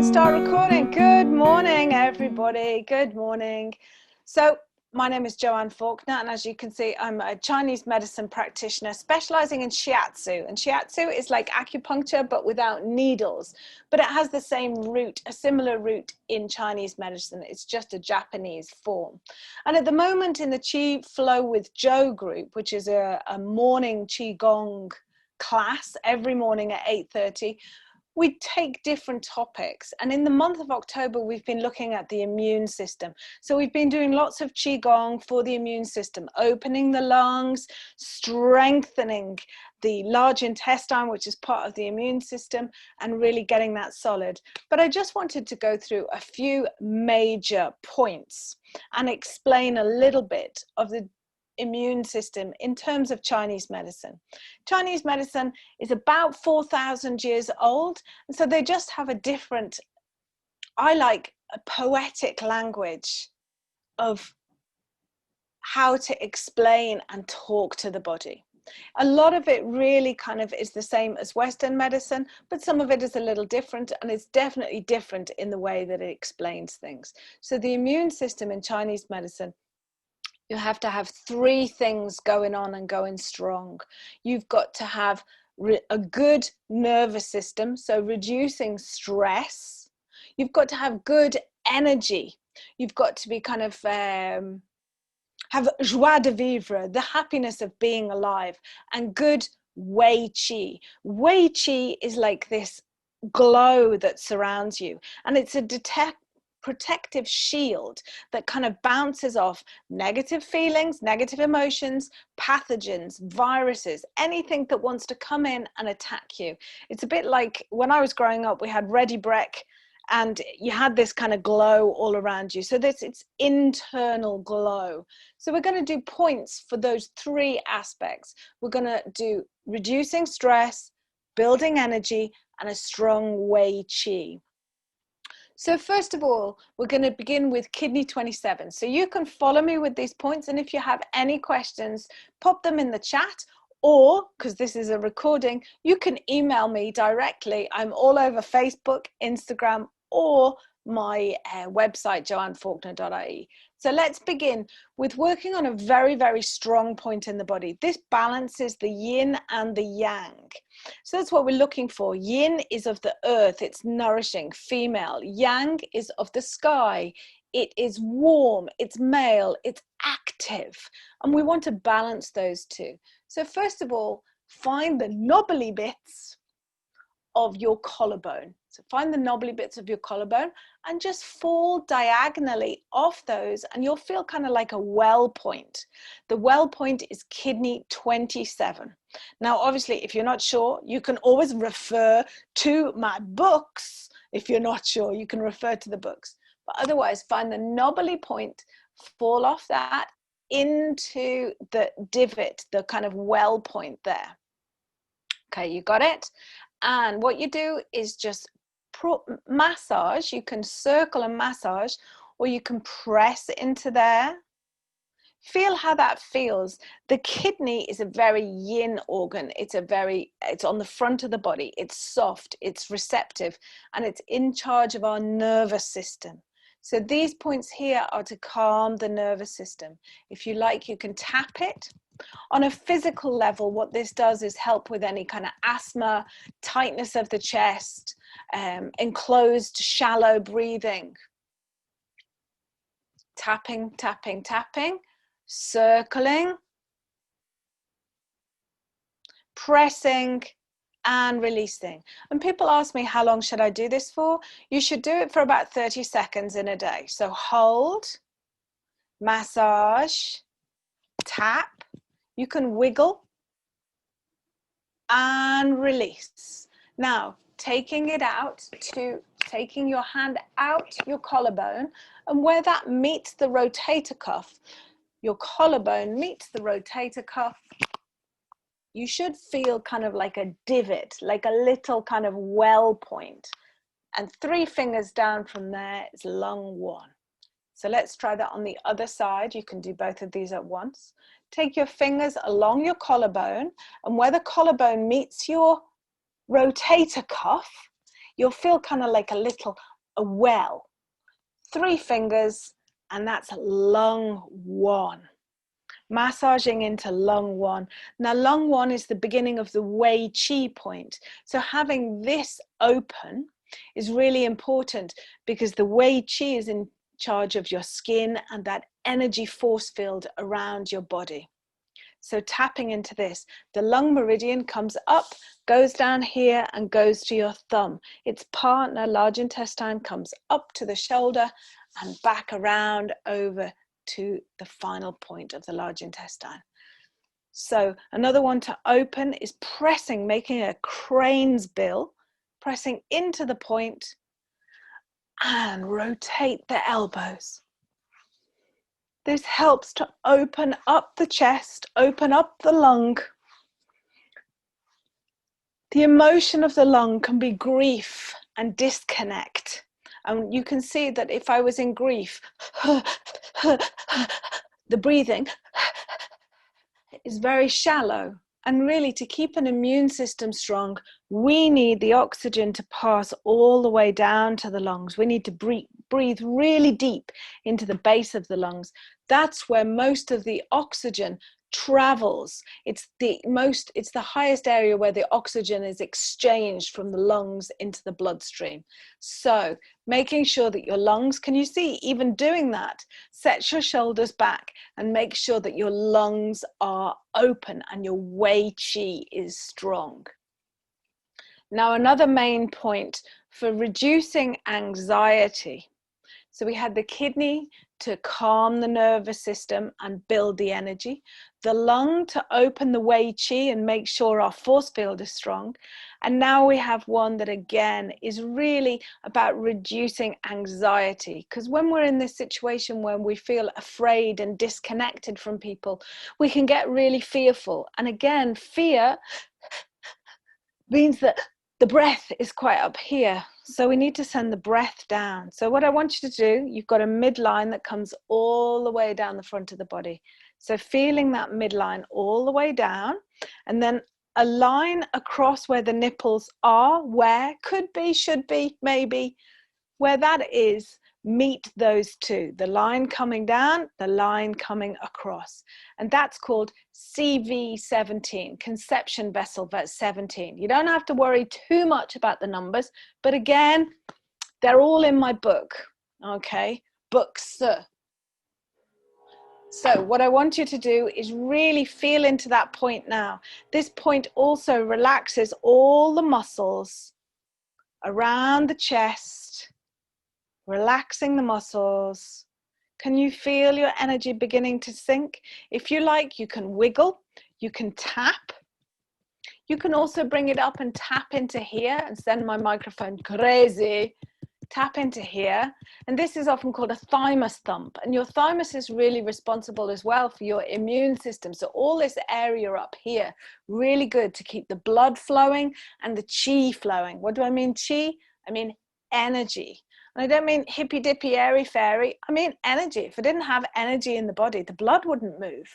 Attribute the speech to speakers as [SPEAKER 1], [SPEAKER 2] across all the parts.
[SPEAKER 1] and start recording. Good morning, everybody. Good morning. So my name is Joanne Faulkner, and as you can see, I'm a Chinese medicine practitioner specializing in Shiatsu. And Shiatsu is like acupuncture, but without needles. But it has the same root, a similar root in Chinese medicine. It's just a Japanese form. And at the moment in the Qi Flow with Joe group, which is a morning Qigong class every morning at 8:30, we take different topics, and in the month of October we've been looking at the immune system. So we've been doing lots of Qigong for the immune system, opening the lungs, strengthening the large intestine, which is part of the immune system, and really getting that solid. But I just wanted to go through a few major points and explain a little bit of the immune system in terms of Chinese medicine. Chinese medicine is about 4,000 years old, and so they just have a different, I like a poetic language of how to explain and talk to the body. A lot of it really kind of is the same as Western medicine, but some of it is a little different, and it's definitely different in the way that it explains things. So the immune system in Chinese medicine, you have to have three things going on and going strong. You've got to have a good nervous system, so reducing stress. You've got to have good energy. You've got to be kind of have joie de vivre, the happiness of being alive, and good wei qi. Wei qi is like this glow that surrounds you, and it's a protective shield that kind of bounces off negative feelings, negative emotions, pathogens, viruses, anything that wants to come in and attack you. It's a bit like when I was growing up, we had Ready Brek, and you had this kind of glow all around you. So it's internal glow. So we're going to do points for those three aspects. We're going to do reducing stress, building energy, and a strong wei qi. So first of all, we're going to begin with kidney 27. So you can follow me with these points, and if you have any questions, pop them in the chat, or, because this is a recording, you can email me directly. I'm all over Facebook, Instagram, or my website, joannefaulkner.ie. So let's begin with working on a very, very strong point in the body. This balances the yin and the yang. So that's what we're looking for. Yin is of the earth, it's nourishing, female. Yang is of the sky. It is warm, it's male, it's active. And we want to balance those two. So first of all, find the knobbly bits of your collarbone. So find the knobbly bits of your collarbone and just fall diagonally off those, and you'll feel kind of like a well point. The well point is kidney 27. Now, obviously, if you're not sure, you can always refer to my books. If you're not sure, you can refer to the books. But otherwise, find the knobbly point, fall off that into the divot, the kind of well point there. Okay, you got it? And what you do is just massage. You can circle and massage, or you can press into there. Feel how that feels. The kidney is a very yin organ. It's on the front of the body. It's soft, it's receptive, and it's in charge of our nervous system. So these points here are to calm the nervous system. If you like, you can tap it. On a physical level, what this does is help with any kind of asthma, tightness of the chest, enclosed, shallow breathing. Tapping, tapping, tapping, circling, pressing, and releasing. And people ask me, how long should I do this for? You should do it for about 30 seconds in a day. So hold, massage, tap. You can wiggle and release. Now, taking your hand out your collarbone, and where that meets the rotator cuff, your collarbone meets the rotator cuff, you should feel kind of like a divot, like a little kind of well point. And 3 fingers down from there is lung 1. So let's try that on the other side. You can do both of these at once. Take your fingers along your collarbone, and where the collarbone meets your rotator cuff, you'll feel kind of like a little a well. 3 fingers, and that's lung 1. Massaging into lung 1. Now, lung 1 is the beginning of the Wei Qi point. So having this open is really important because the Wei Qi is in charge of your skin and that energy force field around your body. So tapping into this, the lung meridian comes up, goes down here and goes to your thumb. Its partner, large intestine, comes up to the shoulder and back around over to the final point of the large intestine. So another one to open is pressing, making a crane's bill, pressing into the point and rotate the elbows. This helps to open up the chest, open up the lung. The emotion of the lung can be grief and disconnect. And you can see that if I was in grief, the breathing is very shallow. And really, to keep an immune system strong, we need the oxygen to pass all the way down to the lungs. We need to breathe really deep into the base of the lungs. That's where most of the oxygen travels. It's the highest area where the oxygen is exchanged from the lungs into the bloodstream. So making sure that your lungs, can you see, even doing that, set your shoulders back and make sure that your lungs are open and your Wei Qi is strong. Now, another main point for reducing anxiety. So we had the kidney to calm the nervous system and build the energy, the lung to open the Wei Qi and make sure our force field is strong. And now we have one that again is really about reducing anxiety, because when we're in this situation where we feel afraid and disconnected from people, we can get really fearful. And again, fear means that the breath is quite up here. So we need to send the breath down. So what I want you to do, you've got a midline that comes all the way down the front of the body. So feeling that midline all the way down, and then a line across where the nipples are, where, could be, should be, maybe, where that is, meet those two, the line coming down, the line coming across. And that's called CV17, conception vessel 17. You don't have to worry too much about the numbers, but again, they're all in my book, okay? Books. So what I want you to do is really feel into that point now. This point also relaxes all the muscles around the chest, relaxing the muscles. Can you feel your energy beginning to sink? If you like, you can wiggle, you can tap. You can also bring it up and tap into here and send my microphone crazy. Tap into here. And this is often called a thymus thump. And your thymus is really responsible as well for your immune system. So all this area up here, really good to keep the blood flowing and the qi flowing. What do I mean qi? I mean energy. And I don't mean hippy dippy airy fairy. I mean energy. If I didn't have energy in the body, the blood wouldn't move.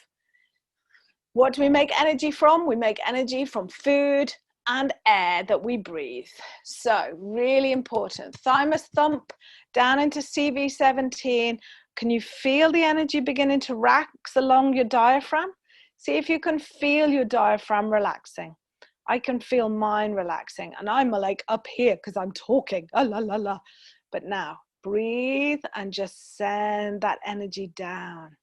[SPEAKER 1] What do we make energy from? We make energy from food and air that we breathe. So really important. Thymus thump down into CV17. Can you feel the energy beginning to relax along your diaphragm? See if you can feel your diaphragm relaxing. I can feel mine relaxing, and I'm like up here because I'm talking. Ah, la, la, la. But now breathe and just send that energy down.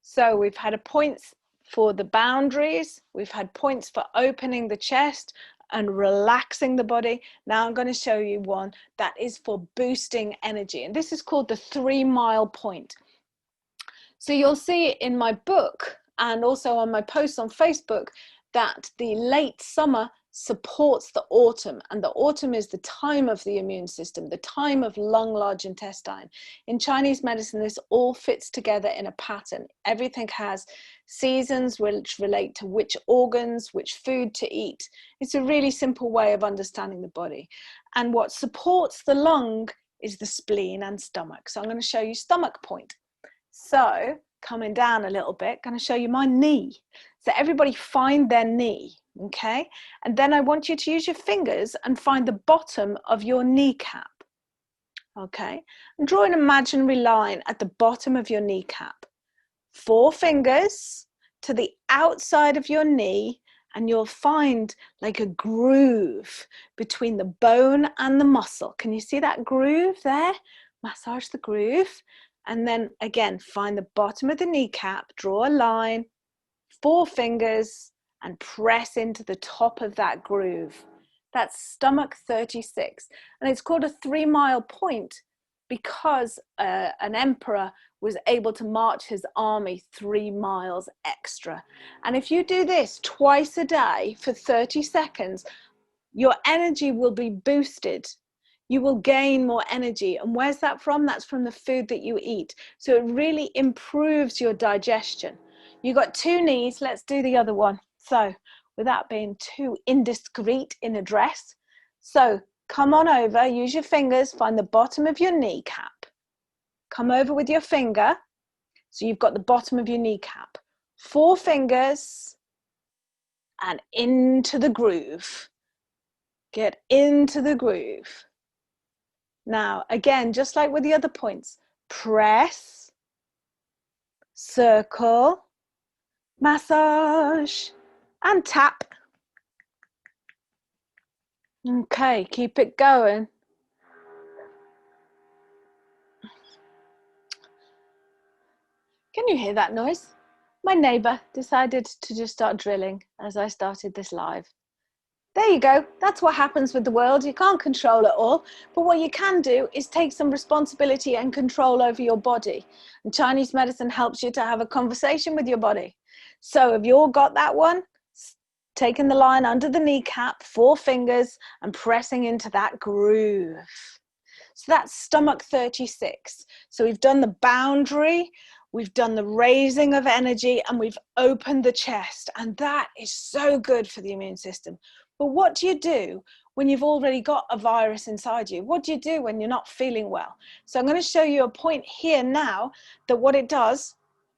[SPEAKER 1] So we've had points for the boundaries, we've had points for opening the chest and relaxing the body. Now I'm going to show you one that is for boosting energy, and this is called the 3 mile point. So you'll see in my book and also on my posts on Facebook that the late summer supports the autumn, and the autumn is the time of the immune system, the time of lung, large intestine. In Chinese medicine, this all fits together in a pattern. Everything has seasons which relate to which organs, which food to eat. It's a really simple way of understanding the body. And what supports the lung is the spleen and stomach. So I'm going to show you stomach point. So coming down a little bit, going to show you my knee. So everybody find their knee, okay? And then I want you to use your fingers and find the bottom of your kneecap, okay? And draw an imaginary line at the bottom of your kneecap. 4 fingers to the outside of your knee, and you'll find like a groove between the bone and the muscle. Can you see that groove there? Massage the groove. And then again, find the bottom of the kneecap, draw a line, 4 fingers, and press into the top of that groove. That's stomach 36. And it's called a 3-mile point because an emperor was able to march his army 3 miles extra. And if you do this twice a day for 30 seconds, your energy will be boosted. You will gain more energy. And where's that from? That's from the food that you eat. So it really improves your digestion. You got 2 knees. Let's do the other one. So without being too indiscreet in a dress. So come on over, use your fingers, find the bottom of your kneecap. Come over with your finger. So you've got the bottom of your kneecap. 4 fingers and into the groove. Get into the groove. Now, again, just like with the other points, press, circle, massage, and tap. Okay, keep it going. Can you hear that noise? My neighbor decided to just start drilling as I started this live. There you go. That's what happens with the world. You can't control it all. But what you can do is take some responsibility and control over your body. And Chinese medicine helps you to have a conversation with your body. So have you all got that one? Taking the line under the kneecap, 4 fingers, and pressing into that groove. So that's stomach 36. So we've done the boundary, we've done the raising of energy, and we've opened the chest. And that is so good for the immune system. But what do you do when you've already got a virus inside you? What do you do when you're not feeling well? So I'm going to show you a point here now that what it does,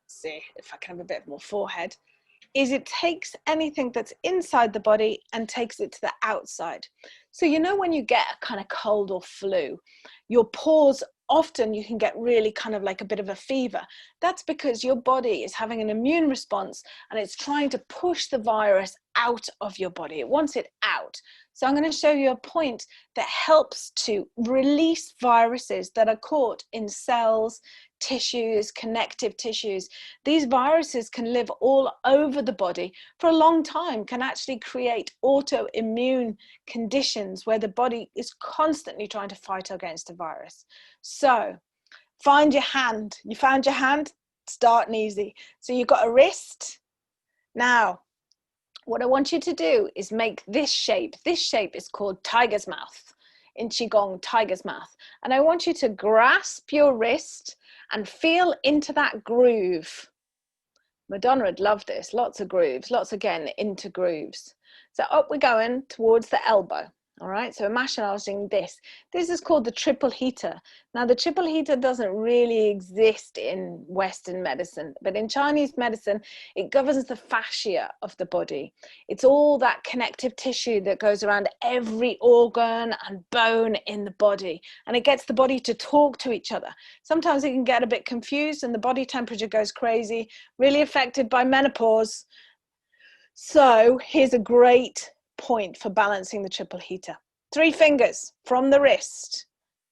[SPEAKER 1] see if I can have a bit more forehead, is it takes anything that's inside the body and takes it to the outside. So you know when you get a kind of cold or flu, your pores, often you can get really kind of like a bit of a fever. That's because your body is having an immune response and it's trying to push the virus out of your body. It wants it out. So I'm going to show you a point that helps to release viruses that are caught in cells, tissues, connective tissues. These viruses can live all over the body for a long time, can actually create autoimmune conditions where the body is constantly trying to fight against a virus. So find your hand. You found your hand? Starting easy. So you've got a wrist. Now, what I want you to do is make this shape. This shape is called tiger's mouth. In Qigong, tiger's mouth. And I want you to grasp your wrist and feel into that groove. Madonna would love this. Lots of grooves, lots again into grooves. So up we're going towards the elbow. All right, so massaging this. This is called the triple heater. Now, the triple heater doesn't really exist in Western medicine, but in Chinese medicine, it governs the fascia of the body. It's all that connective tissue that goes around every organ and bone in the body, and it gets the body to talk to each other. Sometimes it can get a bit confused and the body temperature goes crazy, really affected by menopause. So here's a great point for balancing the triple heater. 3 fingers from the wrist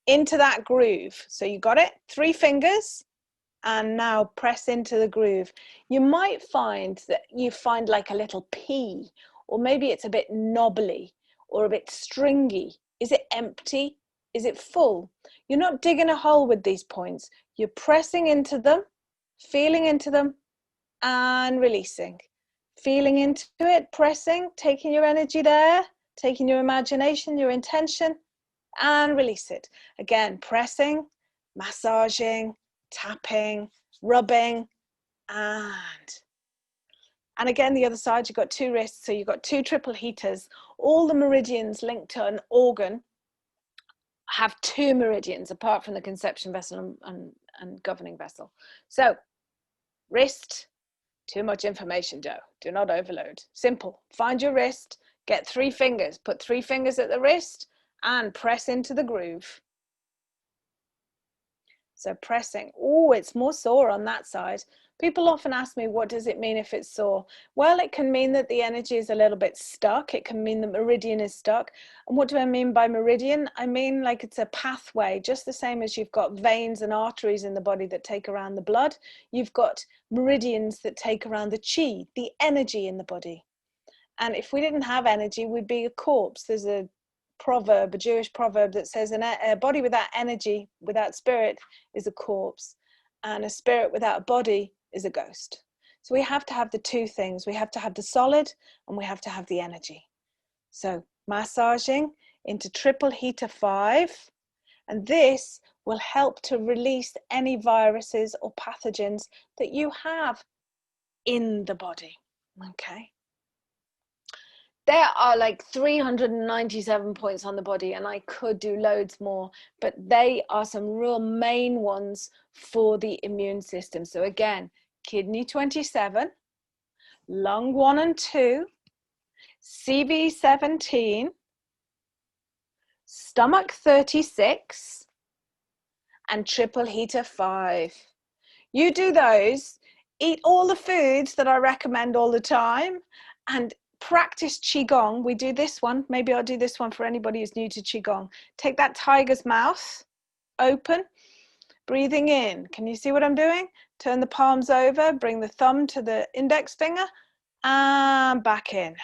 [SPEAKER 1] into that groove. So you got it? 3 fingers, and now press into the groove. You might find that you find like a little P, or maybe it's a bit knobbly or a bit stringy. Is it empty? Is it full? You're not digging a hole with these points. You're pressing into them, feeling into them, and releasing. Feeling into it, pressing, taking your energy there, taking your imagination, your intention, and release it. Again, pressing, massaging, tapping, rubbing, and again, the other side, you've got 2 wrists, so you've got 2 triple heaters. All the meridians linked to an organ have 2 meridians, apart from the conception vessel and governing vessel. So, wrist, Too much information, Joe. Do not overload. Simple. Find your wrist, get 3 fingers, put 3 fingers at the wrist and press into the groove. So pressing. Oh, it's more sore on that side. People often ask me, what does it mean if it's sore? Well, it can mean that the energy is a little bit stuck. It can mean the meridian is stuck. And what do I mean by meridian? I mean like it's a pathway, just the same as you've got veins and arteries in the body that take around the blood. You've got meridians that take around the chi, the energy in the body. And if we didn't have energy, we'd be a corpse. There's a proverb, a Jewish proverb that says a body without energy, without spirit, is a corpse. And a spirit without a body is a ghost. So we have to have the 2 things. We have to have the solid and we have to have the energy. So massaging into triple heater 5. And this will help to release any viruses or pathogens that you have in the body. Okay. There are like 397 points on the body, and I could do loads more, but they are some real main ones for the immune system. So again, kidney 27, lung 1 and 2, CV 17, stomach 36, and triple heater 5. You do those, eat all the foods that I recommend all the time, and practice Qigong. We do this one. Maybe I'll do this one for anybody who's new to Qigong. Take that tiger's mouth, open, breathing in. Can you see what I'm doing? Turn the palms over, bring the thumb to the index finger, and back in.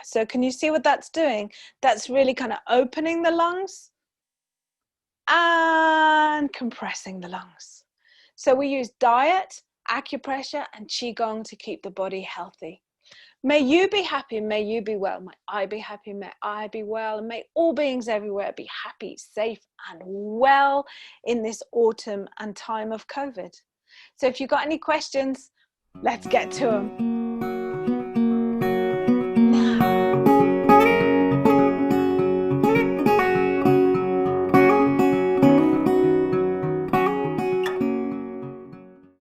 [SPEAKER 1] So can you see what that's doing? That's really kind of opening the lungs and compressing the lungs. So we use diet, acupressure, and Qigong to keep the body healthy. May you be happy, may you be well. May I be happy, may I be well. And may all beings everywhere be happy, safe, and well in this autumn and time of COVID. So if you've got any questions, let's get to them.